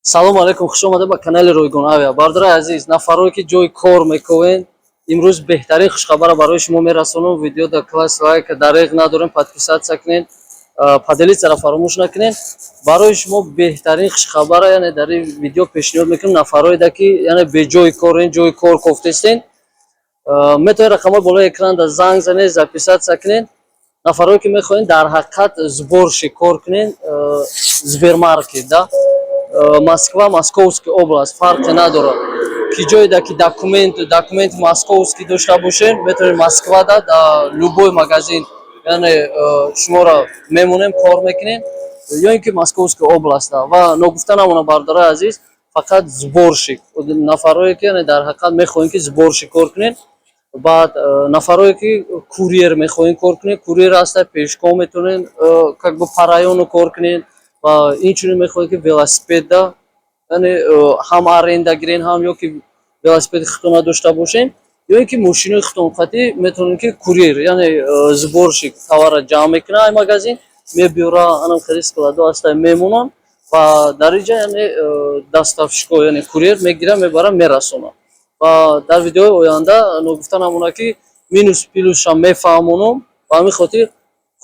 салом алейкум, хуш омада ба канали Ройгон Авиа. Бардораи азиз, нафароне ки ҷои кор мекунед, имрӯз беҳтарин хушхабара барои шумо мерасонам. Видео дар класс лайк, дареғ надорем, подписатсия кунед, поделитсияро фаромӯш накунед. Барои шумо беҳтарин хушхабара, яъне дар ин видео пешниҳод мекунам нафароеда ки яъне беҷои корен, ҷои кор кофтестен. Метавонед рақамҳои болои экранда занг занед, записатсия кунед. Нафарое ки мехоҳед дар ҳақиқат сборши кор кунед, сбермаркет да Москва, Московский область, фарқе надорад. Ки ҷоеда ки документ московский дошта бошед, метавонед Москва да любой магазин, яъне шуморо мемонем, кор мекунед, ё ин ки Московский область да. Ва ногуфта намона бардораи азиз, фақат сборшик. Нафарое ки яъне дар ҳақиқат мехоҳед ки сборшик кор кунед. Баъд нафарое ки курьер мехоҳед кор кунед, курьер аста пешком метавонед как бы по району кор кунед. Ва инчунин мехоҳед ки велосипеда, яъне ҳам аренда гирен, ҳам ё ки велосипеди худтон дошта бошем, ё ин ки мошинои худтон қатӣ метавонед ки курьер, яъне сборщик товарро ҷамъ мекуна ай магазин, мебиёра, анам хариз складо аста мемонам ва дар инҷа яъне доставщикҳо, яъне курьер мегира, мебара, мерасона. Ва дар видеои оянда ногуфта намона ки минус плюсша мефаҳмонам. Ба ҳамин хотир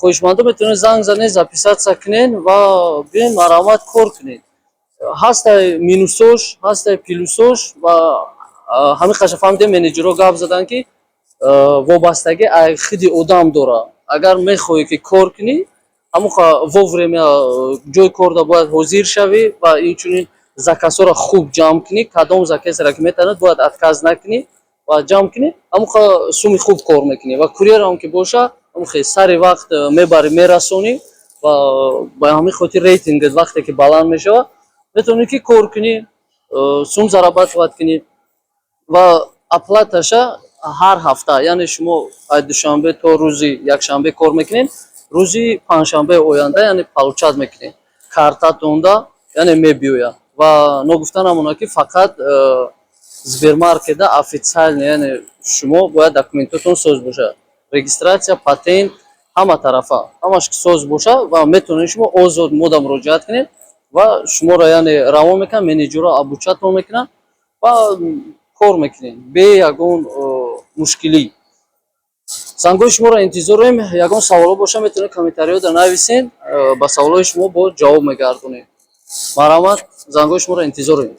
хоҳишмандам метавонед занг занед, записатсия кунед ва биёед маромад кор кунед. Ҳастай минусош, ҳастай плюсош ва ҳамин қаша фаҳмидем менеҷерҳо гап задан ки вобастагӣ аз худи одам дора. Агар мехоҳӣ ки кор кунӣ, ҳамонха вовремя ҷои корда бояд ҳозир шавӣ ва инчунин заказҳоро хуб ҷамъ кунӣ. Кадом заказеро ки метавонад бояд отказ накунӣ ва ҷамъ кунӣ, ҳамонха суми хуб кор мекунӣ. Ва курьерам ки боша, ҳамонха сари вақт мебарӣ, мерасонӣ ва ба ҳамин хотир рейтингат вақте ки баланд мешавад, метавонӣ ки кор кунӣ, сум зарабатывад кунӣ. Ва оплаташа ҳар ҳафта, яъне шумо аз душанбе то рӯзи якшанбе кор мекунед, рӯзи панҷшанбаи оянда яъне получат мекунед. Картатонда яъне мебиёяд. Ва ногуфта намона ки фақат сбермаркета официально, яъне шумо бояд документотон соз бошад. Регистратсия, патент, ҳама тарафа, ҳамаш ки соз боша ва метавонед шумо озод мода муроҷиат кунед ва шуморо яъне равон мекунад, менеҷерҳо обучатон мекунад ва кор мекунед бе ягон мушкилӣ. Зангҳои шуморо интизорем. Ягон саволо боша, метавонед комментариёда нависед, ба саволои шумо бо ҷавоб мегардонем. Марҳамат, зангҳои шуморо интизорем.